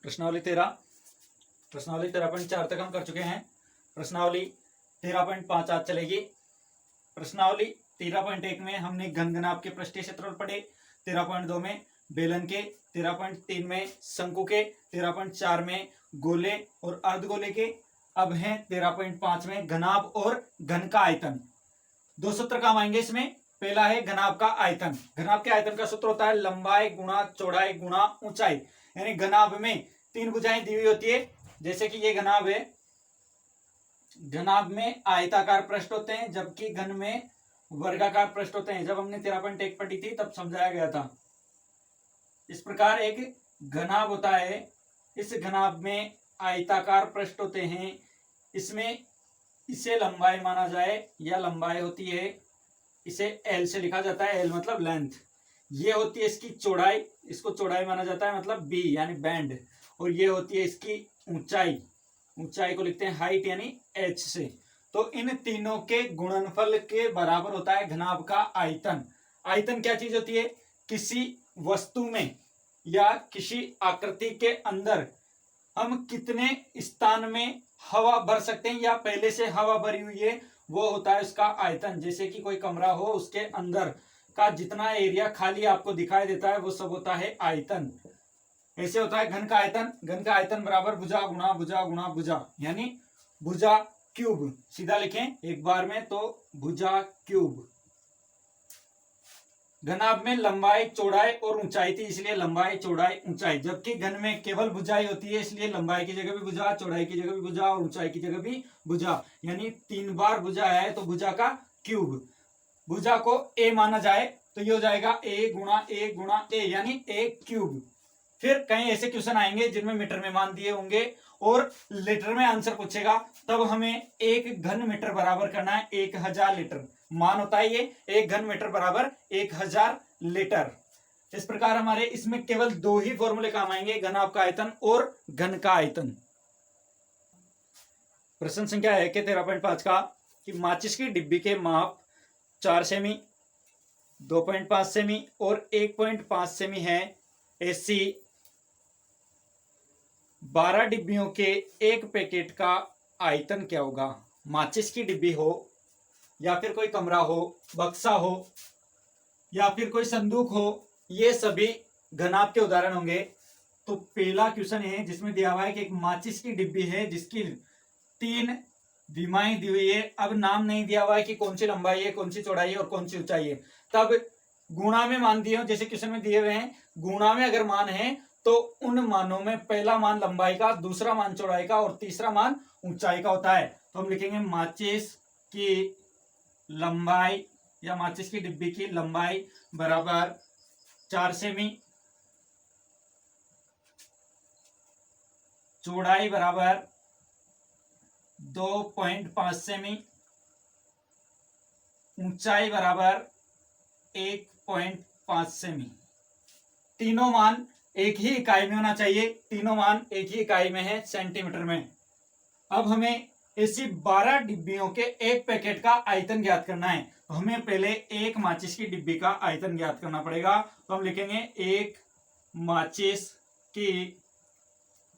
प्रश्नावली 13.4 तक हम कर चुके हैं। प्रश्नावली 13.5 आज चलेगी। प्रश्नावली 13.1 में हमने घनघनाभ के पृष्ठीय क्षेत्रफल पढ़े, 13.2 में बेलन के, 13.3 में शंकु के, 13.4 में गोले और अर्धगोले के। अब है 13.5 में घनाभ और घन का आयतन। दो सूत्र काम आएंगे इसमें। पहला है घनाभ का आयतन। घनाभ के आयतन का सूत्र होता है लंबाई गुणा चौड़ाई गुणा ऊंचाई। यानी घनाभ में तीन भुजाएं दी हुई होती है, जैसे कि ये घनाभ है। घनाभ में आयताकार पृष्ठ होते हैं, जबकि घन में वर्गाकार पृष्ठ होते हैं। जब हमने 13.1 पढ़ी थी तब समझाया गया था। इस प्रकार एक घनाभ होता है। इस घनाभ में आयताकार पृष्ठ होते हैं। इसमें इसे लंबाई माना जाए, या लंबाई होती है, इसे एल से लिखा जाता है। एल मतलब लेंथ। ये होती है इसकी चौड़ाई, इसको चौड़ाई माना जाता है, मतलब बी यानी बैंड। और ये होती है इसकी ऊंचाई, ऊंचाई को लिखते हैं हाइट यानी एच से। तो इन तीनों के गुणनफल के बराबर होता है घनाभ का आयतन। आयतन क्या चीज होती है? किसी वस्तु में या किसी आकृति के अंदर हम कितने स्थान में हवा भर सकते हैं, या पहले से हवा भरी हुई है, वो होता है उसका आयतन। जैसे कि कोई कमरा हो, उसके अंदर का जितना एरिया खाली आपको दिखाई देता है वो सब होता है आयतन। ऐसे होता है घन का आयतन। घन का आयतन बराबर भुजा गुणा भुजा गुणा भुजा, यानी भुजा क्यूब। सीधा लिखें एक बार में तो भुजा क्यूब। घनाभ में लंबाई चौड़ाई और ऊंचाई थी, इसलिए लंबाई चौड़ाई ऊंचाई। जबकि घन में केवल भुजाई होती है, इसलिए लंबाई की जगह भी भुजा, चौड़ाई की जगह भी भुजा और ऊंचाई की जगह भी भुजा। यानी 3 बार भुजा है तो भुजा का क्यूब। भुजा को ए माना जाए तो ये हो जाएगा ए गुणा ए, यानी ए क्यूब। फिर कहीं ऐसे क्वेश्चन आएंगे जिनमें मीटर में मान दिए होंगे और लीटर में आंसर पूछेगा, तब हमें एक घन मीटर बराबर करना है 1000 लीटर। मान होता है ये, एक घन मीटर बराबर 1000 लीटर। इस प्रकार हमारे इसमें केवल दो ही फॉर्मूले काम आएंगे, घनाभ का आयतन और घन का आयतन। प्रश्न संख्या है कि 13.5 का कि माचिस की डिब्बी के माप 4 सेमी, 2.5 सेमी और 1.5 सेमी है। ऐसी 12 डिब्बियों के एक पैकेट का आयतन क्या होगा? माचिस की डिब्बी हो, या फिर कोई कमरा हो, बक्सा हो, या फिर कोई संदूक हो, ये सभी घनाभ के उदाहरण होंगे। तो पहला क्वेश्चन है जिसमें दिया हुआ है कि एक माचिस की डिब्बी है जिसकी 3 विमाएं दी हुई है। अब नाम नहीं दिया हुआ है कि कौन सी लंबाई है, कौन सी चौड़ाई है और कौन सी ऊंचाई है। तब गुणा में मान दिए हो, जैसे क्वेश्चन में दिए हुए हैं। गुणा में अगर मान है तो उन मानों में पहला मान लंबाई का, दूसरा मान चौड़ाई का और तीसरा मान ऊंचाई का होता है। तो हम लिखेंगे माचिस की लंबाई या माचिस की डिब्बी की लंबाई बराबर 4 सेमी, चौड़ाई बराबर 2.5 सेमी, ऊंचाई बराबर 1.5 सेमी। तीनों मान एक ही इकाई में होना चाहिए। तीनों मान एक ही इकाई में है, सेंटीमीटर में। अब हमें ऐसी 12 डिब्बियों के एक पैकेट का आयतन ज्ञात करना है। तो हमें पहले एक माचिस की डिब्बी का आयतन ज्ञात करना पड़ेगा। तो हम लिखेंगे एक माचिस की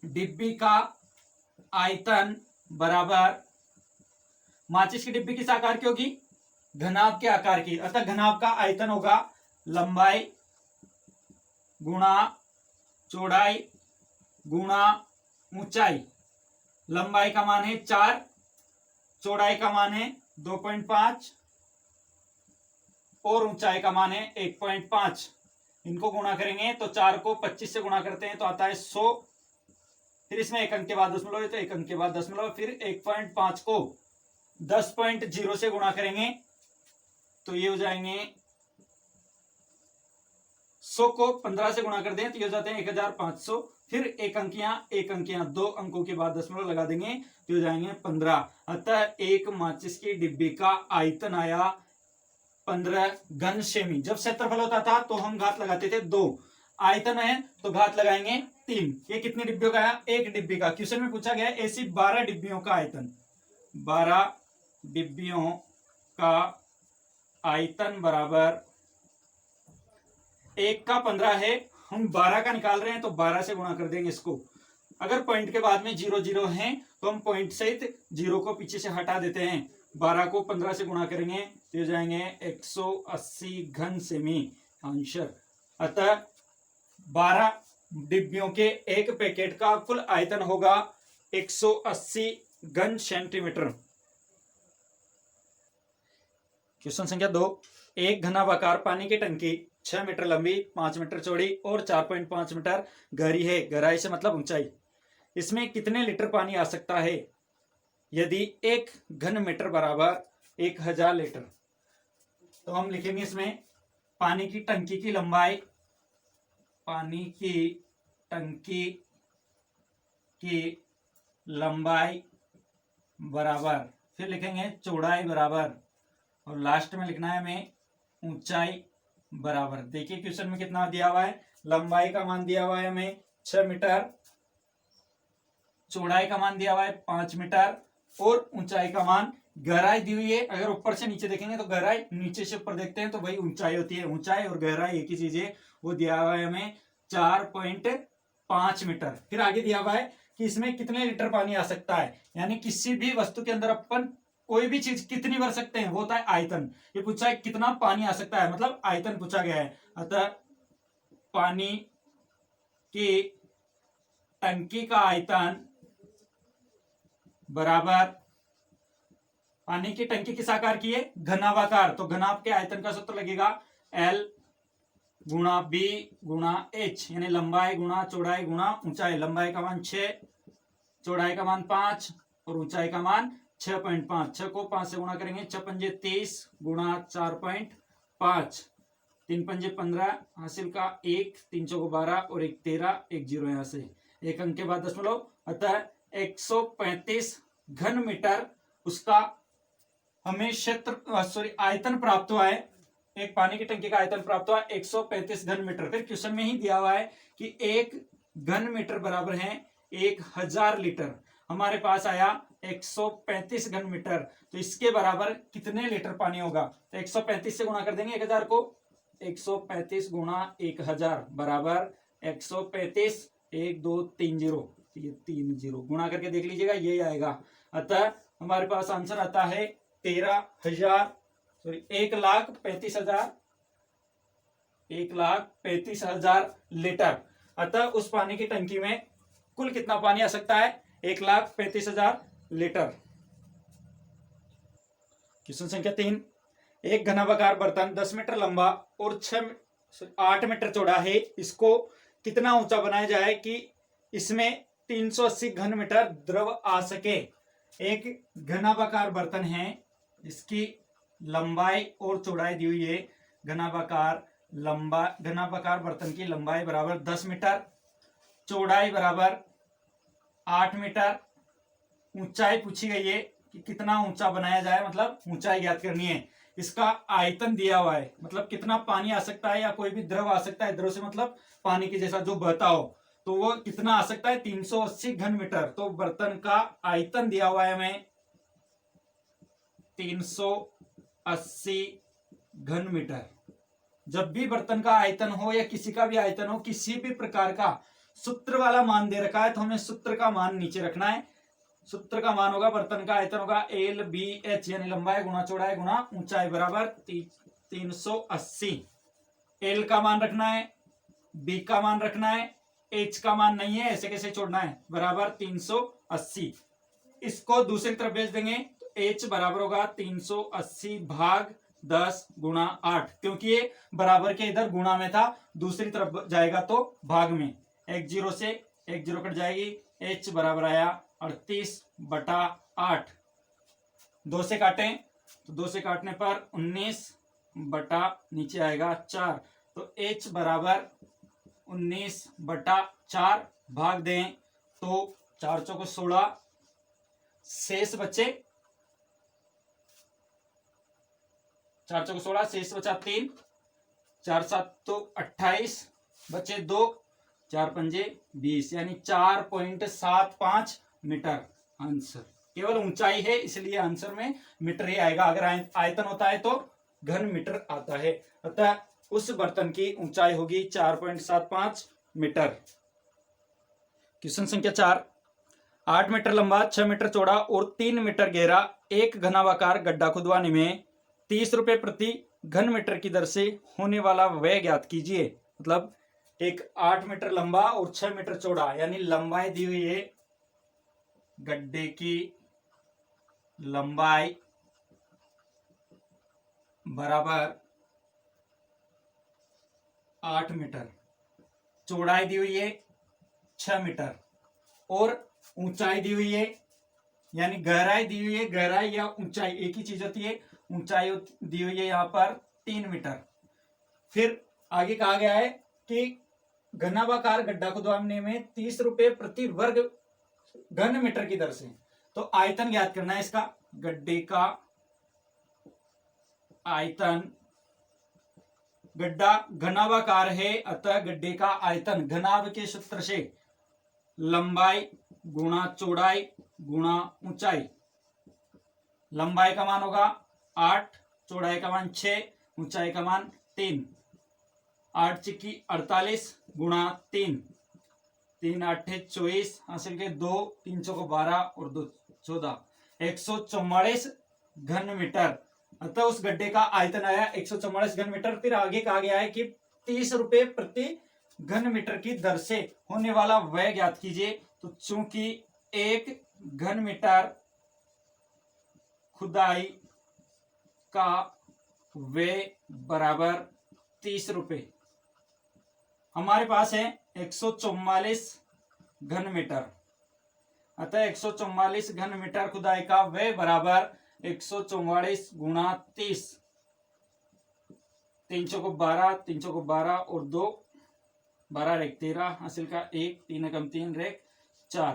डिब्बी का आयतन बराबर, माचिस की डिब्बी किस आकार की होगी? घनाभ के आकार की। अर्थात घनाभ का आयतन होगा लंबाई गुणा चौड़ाई गुणा ऊंचाई। लंबाई का मान है 4, चौड़ाई का मान है 2.5 और ऊंचाई का मान है 1.5। इनको गुणा करेंगे तो 4 को 25 से गुणा करते हैं तो आता है 100। फिर इसमें एक अंक के बाद दशमलव है तो एक अंक के बाद दशमलव। फिर 1.5 को 10.0 से गुणा करेंगे तो ये हो जाएंगे, 100 को 15 से गुणा कर दें तो ये हो जाते हैं 1500। फिर एक अंकियां 2 अंकों के बाद दशमलव लगा देंगे तो हो जाएंगे 15। अतः एक माचिस की डिब्बी का आयतन आया 15 घन सेमी। जब क्षेत्रफल होता था तो हम घात लगाते थे 2, आयतन है तो घात लगाएंगे 3। ये कितनी डिब्बियों का आया? एक डिब्बी का। क्वेश्चन में पूछा गया ऐसी 12 डिब्बियों का आयतन। 12 डिब्बियों का आयतन बराबर, एक का 15 है, हम 12 का निकाल रहे हैं तो 12 से गुणा कर देंगे इसको। अगर पॉइंट के बाद में 0 0 है तो हम पॉइंट सहित 0 को पीछे से हटा देते हैं। 12 को 15 से गुणा करेंगे तो हो जाएंगे 180 घन सेमी आंसर। अतः 12 डिब्बियों के एक पैकेट का कुल आयतन होगा 180 घन सेंटीमीटर। क्वेश्चन संख्या 2, एक घनाभाकार पानी की टंकी 6 मीटर लंबी, 5 मीटर चौड़ी और 4.5 मीटर गहरी है। गहराई से मतलब ऊंचाई। इसमें कितने लीटर पानी आ सकता है यदि 1 घन मीटर बराबर 1000 लीटर। तो हम लिखेंगे इसमें पानी की टंकी की लंबाई, पानी की टंकी की लंबाई बराबर, फिर लिखेंगे चौड़ाई बराबर, और लास्ट में लिखना है हमें ऊंचाई बराबर। देखिए क्वेश्चन में कितना दिया हुआ है, लंबाई का मान दिया हुआ है हमें 6 मीटर, चौड़ाई का मान दिया हुआ है 5 मीटर और ऊंचाई का मान, गहराई दी हुई है। अगर ऊपर से नीचे देखेंगे तो गहराई, नीचे से ऊपर देखते हैं तो वही ऊंचाई होती है। ऊंचाई और गहराई एक ही चीज है। वो दिया हुआ है हमें 4.5 मीटर। फिर आगे दिया हुआ है कि इसमें कितने लीटर पानी आ सकता है, यानी किसी भी वस्तु के अंदर अपन कोई भी चीज कितनी भर सकते हैं, वो होता है आयतन। ये पूछा है कितना पानी आ सकता है, मतलब आयतन पूछा गया है। अतः पानी की टंकी का आयतन बराबर, पानी की टंकी किस आकार की है, घनाभाकार, तो घनाभ के आयतन का सूत्र लगेगा L गुणा B गुणा H, यानी लंबाई गुणा चौड़ाई गुणा ऊंचाई। लंबाई का मान 6, चौड़ाई का मान 5 और ऊंचाई का मान 6.5। 6 को 5 से गुणा करेंगे, 6 पंजे 30 गुणा 4.5, 3 पंजे 15, हासिल का 1, 3 चौको 12 और 1 13, 1 0 यहाँ से 1 अंक के बाद दशमलव। अतः 135 घन मीटर उसका हमें क्षेत्र आयतन प्राप्त हुआ है। एक पानी की टंकी का आयतन प्राप्त हुआ 135 घन मीटर। फिर क्वेश्चन में ही दिया हुआ है कि 1 घन मीटर बराबर है 1000 लीटर। हमारे पास आया 135 घन मीटर, तो इसके बराबर कितने लीटर पानी होगा, तो 135 से गुणा कर देंगे 1000 को। 135 गुणा 1000 बराबर 135, 1 2 3 0, ये 3 0 गुणा करके देख लीजिएगा, यही आएगा। अतः हमारे पास आंसर आता है 1,35,000 लीटर। अतः उस पानी की टंकी में कुल कितना पानी आ सकता है, 1,35,000 लीटर। क्वेश्चन संख्या 3, एक घनाभाकार बर्तन 10 मीटर लंबा और 8 मीटर चौड़ा है। इसको कितना ऊंचा बनाया जाए कि इसमें 380 घन मीटर द्रव आ सके। एक घनाभाकार बर्तन है, इसकी लंबाई और चौड़ाई दी हुई है। घनाभाकार बर्तन की लंबाई बराबर 10 मीटर, चौड़ाई बराबर 8 मीटर, ऊंचाई पूछी गई है कि कितना ऊंचा बनाया जाए, मतलब ऊंचाई ज्ञात करनी है। इसका आयतन दिया हुआ है, मतलब कितना पानी आ सकता है या कोई भी द्रव आ सकता है। द्रव से मतलब पानी के जैसा जो बहता हो, तो वो कितना आ सकता है, 380 घन मीटर। तो बर्तन का आयतन दिया हुआ है हमें 380 घन मीटर। जब भी बर्तन का आयतन हो या किसी का भी आयतन हो, किसी भी प्रकार का सूत्र वाला मान दे रखा है तो हमें सूत्र का मान नीचे रखना है। सूत्र का मान होगा, बर्तन का आयतन होगा LBH, यानी लंबाई गुणा चौड़ाई गुणा ऊंचाई बराबर 380। L का मान रखना है, B का मान रखना है, H का मान नहीं है, ऐसे कैसे छोड़ना है, बराबर 380। इसको दूसरी तरफ भेज देंगे तो H बराबर होगा 380 भाग 10 गुणा 8, क्योंकि ये बराबर के इधर गुणा में था, दूसरी तरफ जाएगा तो भाग में। 1 0 से 1 0 कट जाएगी, H बराबर आया 38/8। 2 से काटें तो 2 से काटने पर 19 बटा नीचे आएगा 4, तो H बराबर 19/4 भाग दें तो 4 चौको 16, शेष बचे 4 चौको 16, शेष बचा 3, 4 7 तो 28, बचे 2, 4 पंजे 20, यानी 4.75 मीटर आंसर। केवल ऊंचाई है इसलिए आंसर में मीटर ही आएगा। अगर आयतन होता है तो घन मीटर आता है। अतः उस बर्तन की ऊंचाई होगी 4.75 मीटर। क्वेश्चन संख्या 4, 8 मीटर लंबा, 6 मीटर चौड़ा और 3 मीटर गहरा एक घनावाकार गड्ढा खुदवाने में 30 रुपए प्रति घन मीटर की दर से होने वाला व्यय ज्ञात कीजिए। मतलब एक 8 मीटर लंबा और 6 मीटर चौड़ा, यानी लंबाई दी हुई है, गड्ढे की लंबाई बराबर 8 मीटर, चौड़ाई दी हुई है 6 मीटर और ऊंचाई दी हुई है, यानी गहराई दी हुई है, गहराई या ऊंचाई एक ही चीज होती है, ऊंचाई दी हुई है यहां पर 3 मीटर। फिर आगे कहा गया है कि घनावाकार गड्ढा खुदवाने में 30 रुपए प्रति वर्ग घन मीटर की दर से। तो आयतन ज्ञात करना है इसका, गड्ढे का आयतन, गड्ढा घनावाकार है अतः गड्ढे का आयतन घनाभ के सूत्र से लंबाई गुणा चौड़ाई गुणा ऊंचाई। लंबाई का मान होगा 8, चौड़ाई का मान 6, ऊंचाई का मान 3। 8 चिक्की 48 गुणा 3, 3 8 24, हासिल के 2, 3 चौको 12 और 2 14, 144 घन मीटर। अतः उस गड्ढे का आयतन आया 144 घन मीटर। फिर आगे कहा गया है कि 30 रुपए प्रति घन मीटर की दर से होने वाला व्यय ज्ञात कीजिए। तो चूंकि 1 घन मीटर खुदाई का व्यय बराबर 30 रुपए, हमारे पास है 144 घन मीटर, अतः 144 घन मीटर खुदाई का व्यय बराबर 144 गुणा 30, 3 चौको 12, 3 चौको 12 और 2 12 रेख 13, हासिल का 1, 3 एकम 3 रेख 4,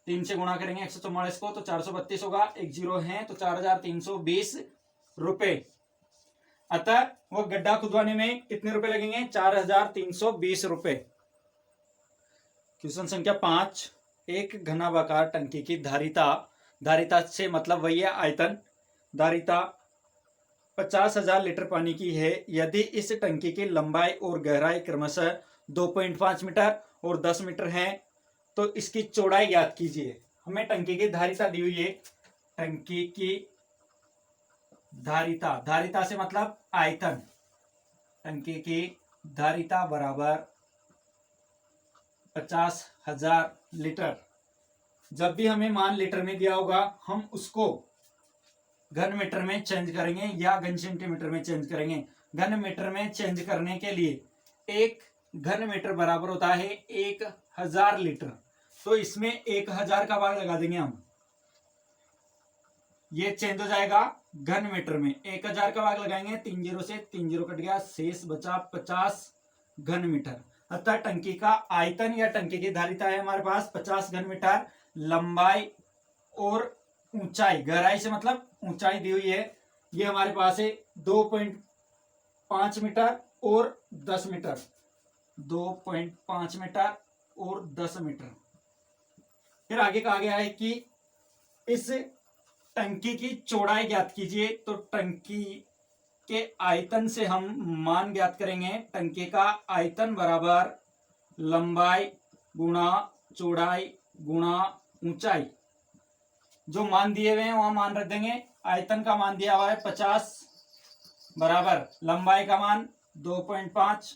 3 से गुणा करेंगे 144 को तो 432 होगा, एक जीरो है तो 4320 रुपए। अतः वो गड्ढा खुदवाने में कितने रुपए लगेंगे? 4320 रुपए। क्वेश्चन संख्या 5, एक घनावाकार टंकी की धारिता, धारिता से मतलब वही है आयतन, धारिता 50,000 लीटर पानी की है। यदि इस टंकी की लंबाई और गहराई क्रमशः 2.5 मीटर और 10 मीटर है तो इसकी चौड़ाई ज्ञात कीजिए। हमें टंकी की धारिता दी हुई है, टंकी की धारिता, धारिता से मतलब आयतन, टंकी की धारिता बराबर 50,000 लीटर। जब भी हमें मान लीटर में दिया होगा हम उसको घन मीटर में चेंज करेंगे या घन सेंटीमीटर में चेंज करेंगे। घन मीटर में चेंज करने के लिए 1 घन मीटर बराबर होता है 1000 लीटर, तो इसमें 1000 का भाग लगा देंगे हम, ये चेंज हो जाएगा घन मीटर में। 1000 का भाग लगाएंगे, 3 जीरो से 3 जीरो कट गया, शेष बचा 50 घन मीटर। अतः टंकी का आयतन या टंकी की धारिता है हमारे पास 50 घन मीटर। लंबाई और ऊंचाई, गहराई से मतलब ऊंचाई दी हुई है, ये हमारे पास है 2.5 मीटर और 10 मीटर, 2.5 मीटर और 10 मीटर। फिर आगे कहा गया है कि इस टंकी की चौड़ाई ज्ञात कीजिए। तो टंकी के आयतन से हम मान ज्ञात करेंगे, टंकी का आयतन बराबर लंबाई गुणा चौड़ाई गुणा ऊंचाई। जो मान दिए हुए हैं वहां मान रख देंगे। आयतन का मान दिया हुआ है 50 बराबर लंबाई का मान 2.5,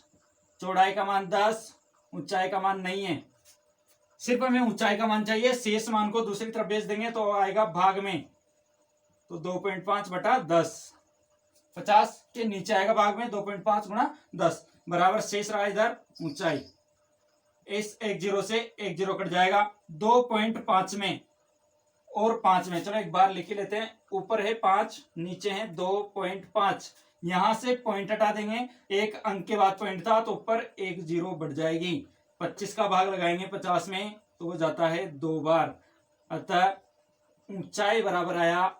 चौड़ाई का मान 10, ऊंचाई का मान नहीं है, सिर्फ हमें ऊंचाई का मान चाहिए। शेष मान को दूसरी तरफ भेज देंगे तो आएगा भाग में, तो 2.5 बटा 10, 50 के नीचे आएगा भाग में 2.5 गुणा 10 बराबर शेष रहा इधर ऊंचाई। इस 1 जीरो से 1 जीरो कट जाएगा, 2.5 में और 5 में, चलो एक बार लिख लेते हैं। ऊपर है 5, नीचे है 2.5, यहां से पॉइंट हटा देंगे, एक अंक के बाद पॉइंट था तो ऊपर 1 जीरो बढ़ जाएगी। 25 का भाग लगाएंगे 50 में तो वो जाता है 2 बार। अतः ऊंचाई बराबर आया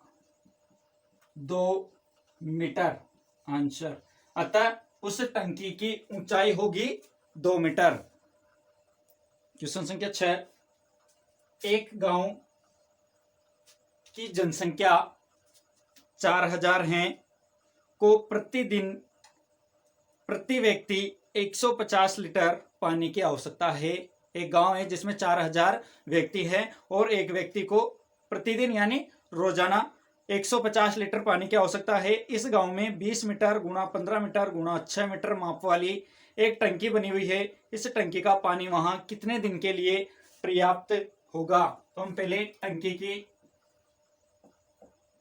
2 मीटर आंसर। अतः उस टंकी की ऊंचाई होगी 2 मीटर। क्वेश्चन संख्या 6, एक गांव की जनसंख्या 4000 है को प्रतिदिन प्रति व्यक्ति 150 लीटर पानी की आवश्यकता है। एक गांव है जिसमें 4000 व्यक्ति हैं और एक व्यक्ति को प्रतिदिन यानी रोजाना 150 लीटर पानी की आवश्यकता है। इस गांव में 20 मीटर गुणा 15 मीटर गुणा 6 मीटर माप वाली एक टंकी बनी हुई है। इस टंकी का पानी वहां कितने दिन के लिए पर्याप्त होगा? तो हम पहले टंकी की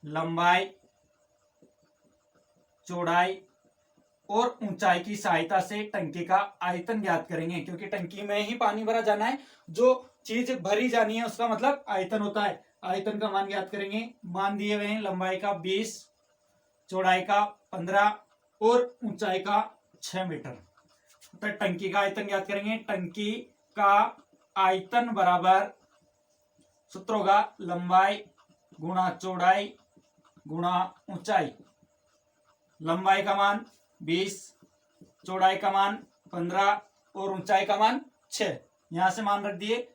लंबाई, चौड़ाई और ऊंचाई की सहायता से टंकी का आयतन ज्ञात करेंगे, क्योंकि टंकी में ही पानी भरा जाना है। जो चीज भरी जानी है उसका मतलब आयतन होता है। आयतन का मान ज्ञात करेंगे। मान दिए हुए हैं लंबाई का 20, चौड़ाई का 15 और ऊंचाई का 6 मीटर। तो टंकी का आयतन ज्ञात करेंगे। टंकी का आयतन बराबर सूत्र होगा लंबाई गुणा चौड़ाई गुणा ऊंचाई। लंबाई का मान 20, चौड़ाई का मान 15 और ऊंचाई का मान 6। यहां से मान रख दिए।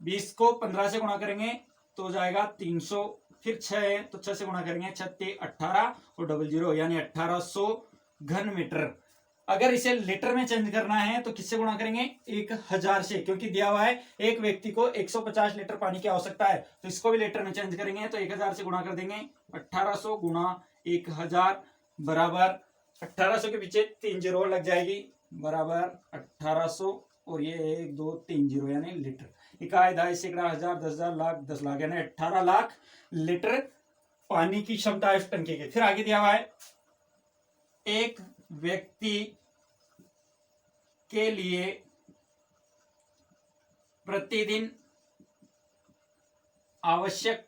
20 को 15 से गुणा करेंगे तो हो जाएगा 300, फिर 6 है तो 6 से गुणा करेंगे 36 18 और 00 यानी 1800 घन मीटर। अगर इसे लीटर में चेंज करना है तो किससे गुणा करेंगे? 1000 से, क्योंकि दिया हुआ है एक व्यक्ति को 150 लीटर पानी की आवश्यकता है। तो इसको भी लीटर में चेंज करेंगे तो 1000 से गुणा कर देंगे। 1800 गुणा 1000 बराबर 1800 के पीछे 3 जीरो लग जाएगी, बराबर 1800 और ये 1 2 3 जीरो यानी लीटर। इकाई, दहाई, सैकड़ा, हजार, 10,000, लाख, 10 लाख यानी 18 लाख लीटर पानी की क्षमता है इस टंकी की। फिर आगे दिया हुआ है एक व्यक्ति के लिए प्रतिदिन आवश्यक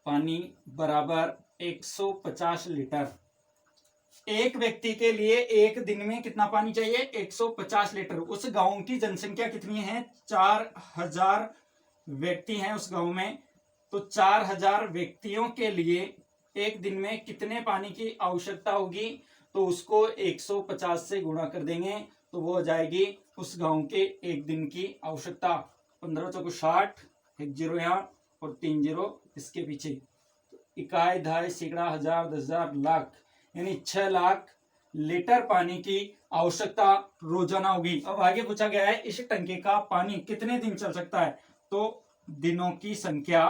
पानी बराबर 150 लीटर। एक व्यक्ति के लिए एक दिन में कितना पानी चाहिए? 150 लीटर। उस गांव की जनसंख्या कितनी है? 4000 व्यक्ति हैं उस गांव में। तो 4000 व्यक्तियों के लिए एक दिन में कितने पानी की आवश्यकता होगी? तो उसको 150 से गुणा कर देंगे तो वो हो जाएगी उस गांव के एक दिन की आवश्यकता। 15 चौको 60, 1 जीरो यहाँ और 3 जीरो इसके पीछे। तो इकाई, दहाई, सैकड़ा, हजार, 10,000, लाख यानी 6 लाख लीटर पानी की आवश्यकता रोजाना होगी। अब आगे पूछा गया है इस टंकी का पानी कितने दिन चल सकता है? तो दिनों की संख्या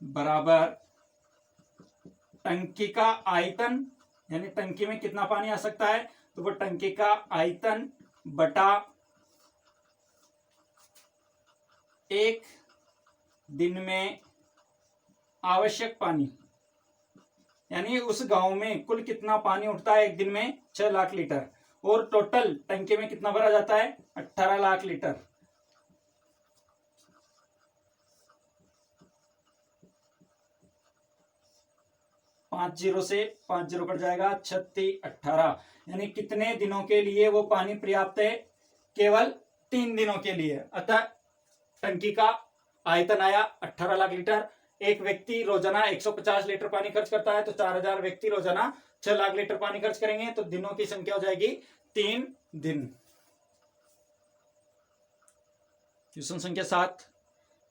बराबर टंकी का आयतन, यानी टंकी में कितना पानी आ सकता है तो वो टंकी का आयतन बटा एक दिन में आवश्यक पानी, यानी उस गांव में कुल कितना पानी उठता है एक दिन में? 6 लाख लीटर। और टोटल टंकी में कितना भरा जाता है? 18 लाख लीटर। पांच जीरो से 5 जीरो कट जाएगा, 36 18 यानी कितने दिनों के लिए वो पानी पर्याप्त है? केवल 3 दिनों के लिए। अतः टंकी का आयतन आया 18 लाख लीटर। एक व्यक्ति रोजाना 150 लीटर पानी खर्च करता है तो 4000 व्यक्ति रोजाना 6 लाख लीटर पानी खर्च करेंगे तो दिनों की संख्या हो जाएगी 3 दिन। क्वेश्चन संख्या 7,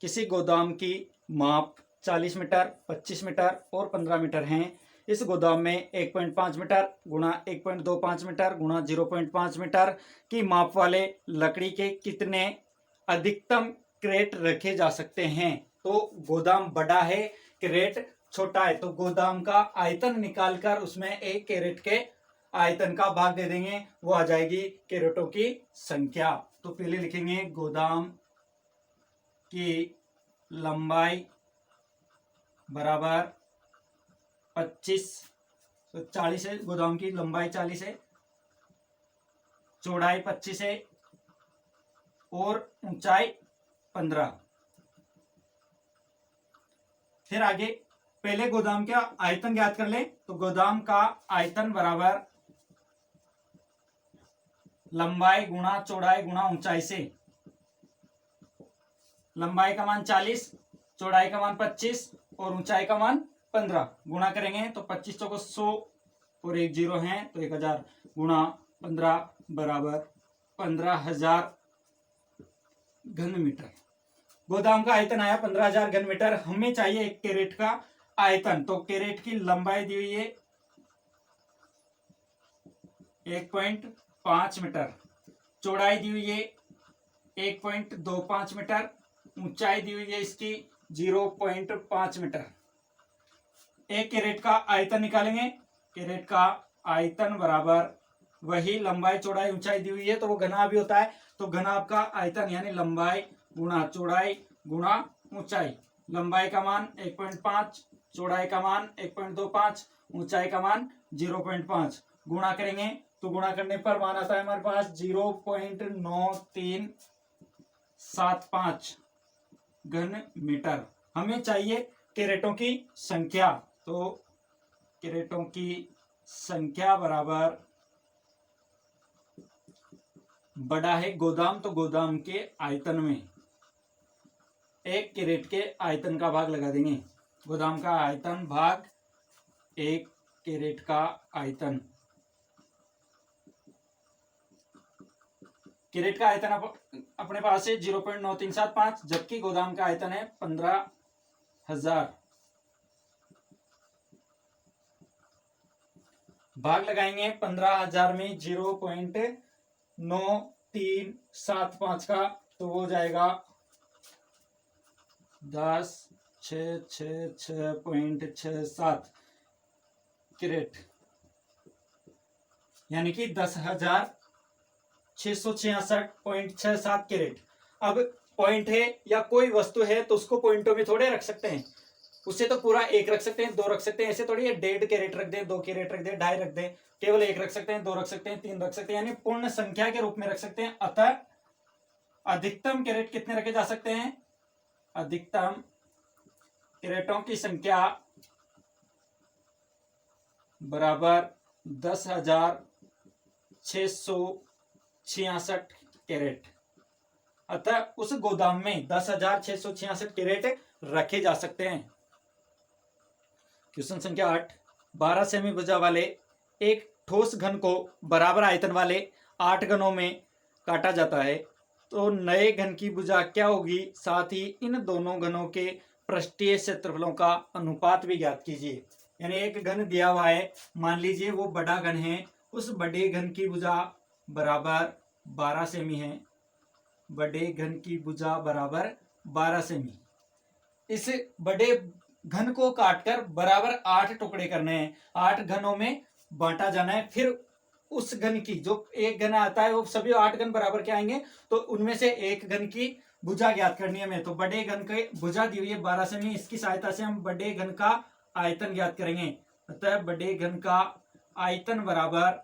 किसी गोदाम की माप 40 मीटर, 25 मीटर और 15 मीटर हैं। इस गोदाम में 1.5 मीटर गुणा 1.25 मीटर गुणा 0.5 मीटर की माप वाले लकड़ी के कितने अधिकतम क्रेट रखे जा सकते हैं? तो गोदाम बड़ा है, क्रेट छोटा है, तो गोदाम का आयतन निकालकर उसमें एक कैरेट के आयतन का भाग दे देंगे, वो आ जाएगी कैरेटों की संख्या। तो पहले लिखेंगे गोदाम की लंबाई बराबर 25, तो 40 है, गोदाम की लंबाई 40 है, चौड़ाई 25 है और ऊंचाई 15। फिर आगे पहले गोदाम का आयतन ज्ञात कर ले। तो गोदाम का आयतन बराबर लंबाई गुणा चौड़ाई गुणा ऊंचाई से। लंबाई का मान 40, चौड़ाई का मान 25 और ऊंचाई का मान 15 गुणा करेंगे तो 25 चौको 100 और 1 जीरो है तो 1000 गुणा 15 बराबर 15,000 घन मीटर। गोदाम का आयतन आया 15,000 घन मीटर। हमें चाहिए एक कैरेट का आयतन, तो कैरेट की लंबाई दी हुई है 1.5 मीटर, चौड़ाई दी हुई है 1.25 मीटर, ऊंचाई दी हुई है इसकी 0.5 मीटर। एक कैरेट का आयतन निकालेंगे। कैरेट का आयतन बराबर वही लंबाई चौड़ाई ऊंचाई दी हुई है तो वो घना भी होता है, तो घनाभ का आयतन यानी लंबाई गुणा चौड़ाई गुणा ऊंचाई। लंबाई का मान 1.5, चौड़ाई का मान 1.25, ऊंचाई का मान 0.5। गुणा करेंगे तो गुणा करने पर मान आता है हमारे पास 0.9375 घन मीटर। हमें चाहिए कैरेटों की संख्या, तो कैरेटों की संख्या बराबर बड़ा है गोदाम, तो गोदाम के आयतन में एक कैरेट के आयतन का भाग लगा देंगे। गोदाम का आयतन भाग एक कैरेट का आयतन। कैरेट का आयतन अपने पास है 0.9375, जबकि गोदाम का आयतन है 15,000। भाग लगाएंगे 15,000 में 0.9375 का, तो वो जाएगा 10,666.67 कैरेट, यानी कि 10,666.67 कैरेट। अब पॉइंट है या कोई वस्तु है तो उसको पॉइंटों में थोड़े रख सकते हैं, उससे तो पूरा एक रख सकते हैं, दो रख सकते हैं, ऐसे थोड़ी है 1.5 कैरेट रख दे, 2 कैरेट रख दे, 2.5 रख दे, केवल एक रख सकते हैं, 2 रख सकते हैं, 3 रख सकते हैं, यानी पूर्ण संख्या के रूप में रख सकते हैं। अतः अधिकतम कैरेट कितने रखे जा सकते हैं? अधिकतम कैरेटों की संख्या बराबर 10,666 कैरेट। अतः उस गोदाम में 10,666 कैरेट रखे जा सकते हैं। क्वेश्चन संख्या 8, 12 सेमी भुजा वाले एक ठोस घन को बराबर आयतन वाले 8 घनों में काटा जाता है, तो नए घन की भुजा क्या होगी? साथ ही इन दोनों घनों के पृष्ठीय क्षेत्रफलों का अनुपात भी ज्ञात कीजिए। यानी एक घन दिया हुआ है, मान लीजिए वो बड़ा घन है, उस बड़े घन की भुजा बराबर 12 सेमी है, बड़े घन की भुजा बराबर 12 सेमी। इस बड़े घन को काटकर बराबर 8 टुकड़े करने हैं, 8 घनों में बांटा जाना है। फिर उस घन की जो एक घन आता है वो सभी 8 घन बराबर क्या आएंगे, तो उनमें से एक घन की भुजा ज्ञात करनी है हमें। तो बड़े घन के भुजा दी हुई है 12 सेमी, इसकी सहायता से हम बड़े घन का आयतन ज्ञात करेंगे। अतः बड़े घन का आयतन बराबर,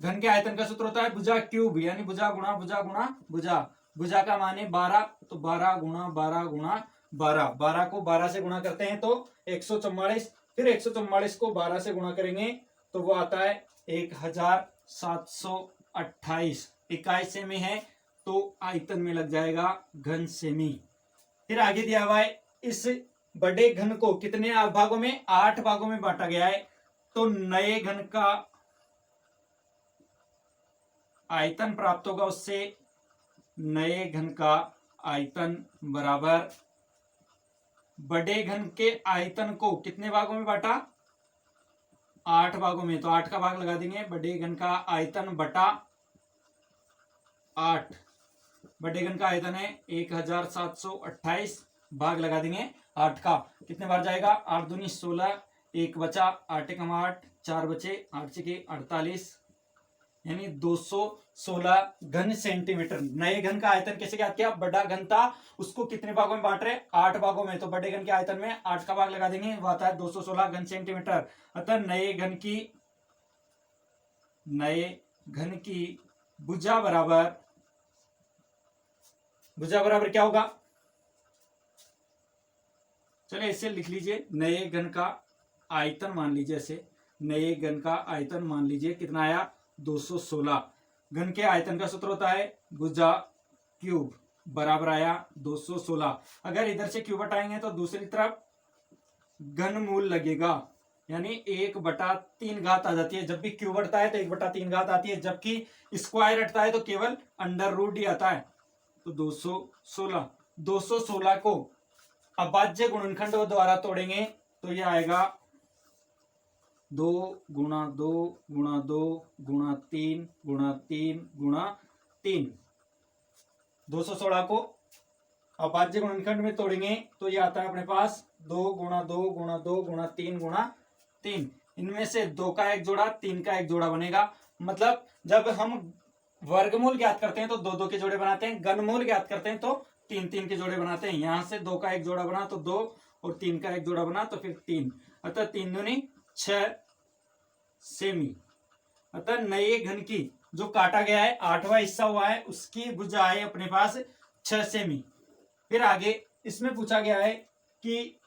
घन के आयतन का सूत्र होता है भुजा क्यूब, यानी भुजा गुणा भुजा गुणा भुजा। भुजा का मान है 12, तो 12 गुणा 12 गुणा 12। 12 को 12 से गुणा करते हैं तो 144, फिर 144 को 12 से गुणा करेंगे तो वो आता है 1,728 इकाई सेमी है, तो आयतन में लग जाएगा घन सेमी। फिर आगे दिया हुआ है इस बड़े घन को कितने भागों में? 8 भागों में बांटा गया है, तो नए घन का आयतन प्राप्त होगा उससे। नए घन का आयतन बराबर बड़े घन के आयतन को कितने भागों में बांटा? 8 भागों में, तो 8 का भाग लगा देंगे। बड़े घन का आयतन बटा 8, बड़े घन का आयतन है 1,728, भाग लगा देंगे 8 का। कितने बार जाएगा? 8 दूनी 16, 1 बचा, 8 एकम 8, 4 बचे, 8 छके 48, यानी 216 घन सेंटीमीटर। नए घन का आयतन कैसे ज्ञात किया? बड़ा घन था, उसको कितने भागों में बांट रहे? 8 भागों में, तो बड़े घन के आयतन में 8 का भाग लगा देंगे, वो आता है 216 घन सेंटीमीटर। अतः नए घन की भुजा बराबर क्या होगा? चलिए इसे लिख लीजिए। नए घन का आयतन मान लीजिए, ऐसे नए घन का आयतन मान लीजिए कितना आया? 216। घन के आयतन का सूत्र होता है भुजा क्यूब, बराबर आया 216। अगर इधर से क्यूब हटाएंगे तो दूसरी तरफ घन मूल लगेगा, यानी 1/3 घात आ जाती है। जब भी क्यूब हटता है तो 1/3 घात आती है, जबकि स्क्वायर हटता है तो केवल अंडर रूट ही आता है। तो 216 को अभाज्य गुणनखंड द्वारा तोड़ेंगे तो ये आएगा 2 गुणा 2 गुणा 2 गुणा 3 गुणा 3 गुणा 3। 216 को अभाज्य गुणनखंड में तोड़ेंगे तो ये आता है अपने पास 2 गुणा 2 गुणा 2 गुणा 3 गुणा 3। इनमें से 2 का एक जोड़ा 3 का एक जोड़ा बनेगा। मतलब जब हम वर्गमूल ज्ञात करते हैं तो 2 2 के जोड़े बनाते हैं, घनमूल ज्ञात करते हैं तो 3 3 के जोड़े बनाते हैं। यहां से 2 का एक जोड़ा बना तो 2 और 3 का एक जोड़ा बना तो फिर 3, अतः 3 दूनी 6 सेमी। अतः नए घन की जो काटा गया है 8वां हिस्सा हुआ है उसकी भुजा है अपने पास 6 सेमी। फिर आगे इसमें पूछा गया है कि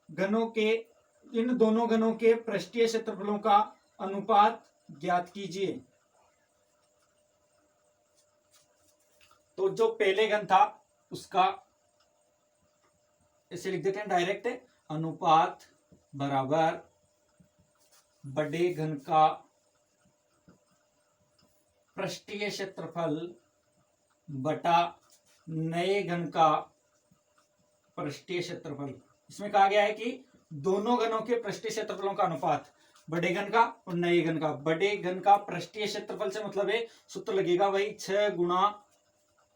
घनों के इन दोनों घनों के पृष्ठीय क्षेत्रफलों का अनुपात ज्ञात कीजिए। तो जो पहले घन था उसका इसे लिख देते हैं डायरेक्ट, अनुपात बराबर बड़े घन का पृष्ठीय क्षेत्रफल बटा नए घन का पृष्ठीय क्षेत्रफल। इसमें कहा गया है कि दोनों घनों के पृष्ठीय क्षेत्रफलों का अनुपात, बड़े घन का और नए घन का। बड़े घन का पृष्ठीय क्षेत्रफल से मतलब है सूत्र लगेगा वही 6 गुणा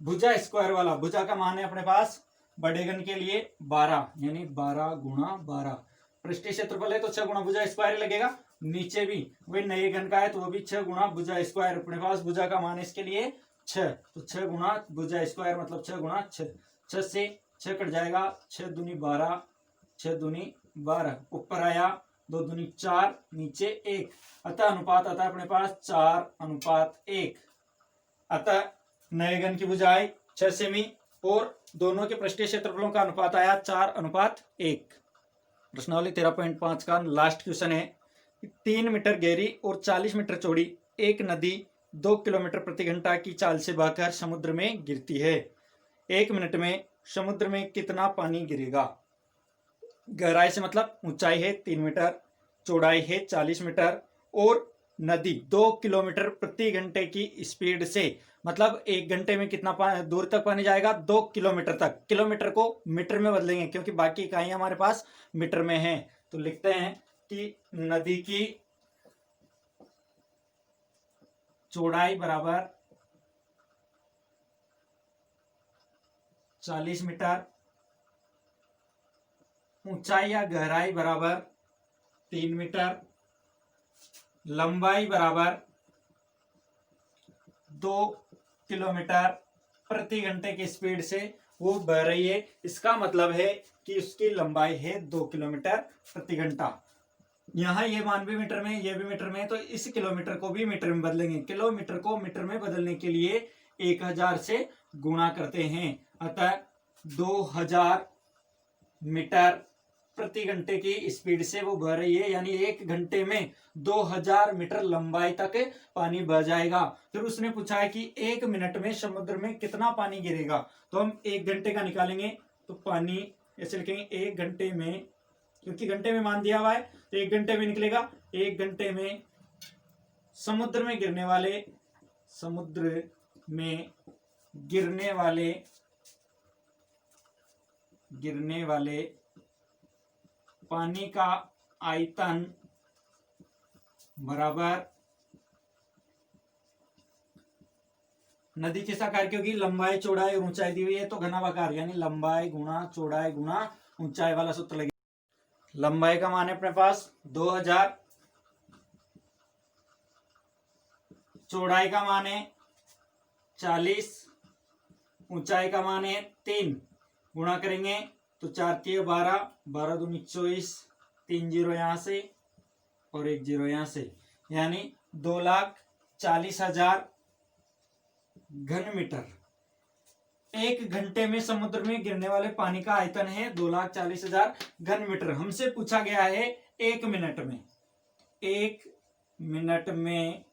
भुजा स्क्वायर वाला। भुजा का मान है अपने पास बड़े घन के लिए 12, यानी 12 गुणा 12। पृष्ठीय क्षेत्रफल है तो 6 गुणा भुजा स्क्वायर लगेगा। नीचे भी वही नए घन का है तो वो भी 6 गुणा भुजा स्क्वायर। अपने पास भुजा का मान है इसके लिए 6, तो 6 गुणा भुजा स्क्वायर मतलब 6 गुणा 6। 6 से 6 कट जाएगा, 6 दूनी 12, 6 दूनी 12। ऊपर आया 2 दूनी 4, नीचे 1, अतः अनुपात आता है अपने पास 4:1। अतः नए घन की भुजाएं 6 सेमी और दोनों के पृष्ठीय क्षेत्रफलों का अनुपात आया 4:1। प्रश्नावली 13.5 का लास्ट क्वेश्चन है। 3 मीटर गहरी और 40 मीटर चौड़ी एक नदी 2 किलोमीटर प्रति घंटा की चाल से बहकर समुद्र में गिरती है। 1 मिनट में समुद्र में कितना पानी गिरेगा? गहराई से मतलब ऊंचाई है 3 मीटर, चौड़ाई है 40 मीटर और नदी 2 किलोमीटर प्रति घंटे की स्पीड से, मतलब 1 घंटे में कितना दूर तक पानी जाएगा? 2 किलोमीटर तक। किलोमीटर को मीटर में बदलेंगे क्योंकि बाकी इकाइयां हमारे पास मीटर में हैं। तो लिखते हैं कि नदी की चौड़ाई बराबर 40 मीटर, ऊंचाई या गहराई बराबर 3 मीटर, लंबाई बराबर 2 किलोमीटर प्रति घंटे की स्पीड से वो बह रही है। इसका मतलब है कि उसकी लंबाई है 2 किलोमीटर प्रति घंटा। यहाँ ये मान भी मीटर में, ये भी मीटर में, तो इस किलोमीटर को भी मीटर में बदलेंगे। किलोमीटर को मीटर में बदलने के लिए 1000 से गुणा करते हैं। अतः 2000 मीटर प्रति घंटे की स्पीड से वो बह रही है, यानी 1 घंटे में 2000 मीटर लंबाई तक पानी बह जाएगा। फिर उसने पूछा है कि 1 मिनट में समुद्र में कितना पानी गिरेगा। तो हम 1 घंटे का निकालेंगे तो पानी ऐसे लिखेंगे 1 घंटे में, क्योंकि घंटे में मान दिया हुआ है तो 1 घंटे में निकलेगा। 1 घंटे में समुद्र में गिरने वाले पानी का आयतन बराबर, नदी किस आकार की होगी? लंबाई चौड़ाई और ऊंचाई दी हुई है तो घनाभाकार, यानी लंबाई गुणा चौड़ाई गुणा ऊंचाई वाला सूत्र लगेगा। लंबाई का मान है अपने पास 2000, चौड़ाई का मान है 40, ऊंचाई का मान है 3। गुणा करेंगे तो 4 के 12, 12 दूनी 24, 3 जीरो यहाँ से और 1 जीरो यहाँ से, यानी 2,40,000 घन मीटर। 1 घंटे में समुद्र में गिरने वाले पानी का आयतन है 2,40,000 घन मीटर। हमसे पूछा गया है 1 मिनट में, 1 मिनट में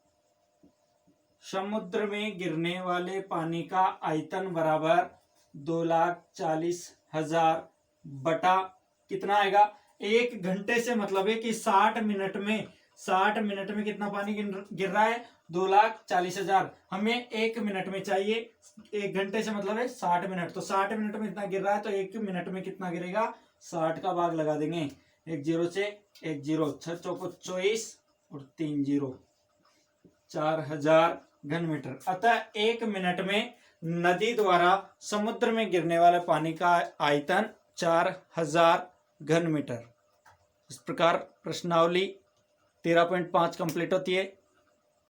समुद्र में गिरने वाले पानी का आयतन बराबर 2,40,000 बटा कितना आएगा? 1 घंटे से मतलब है कि 60 मिनट में कितना पानी गिर रहा है? 2,40,000। हमें 1 मिनट में चाहिए, 1 घंटे से मतलब है 60 मिनट, तो 60 मिनट में इतना गिर रहा है तो 1 मिनट में कितना गिरेगा? 60 का भाग लगा देंगे, एक जीरो से एक जीरो, 6 चौको 24 और 3 जीरो, 4000 घन मीटर। अतः 1 मिनट में नदी द्वारा समुद्र में गिरने वाले पानी का आयतन 4000 घन मीटर। इस प्रकार प्रश्नावली 13.5 कंप्लीट होती है।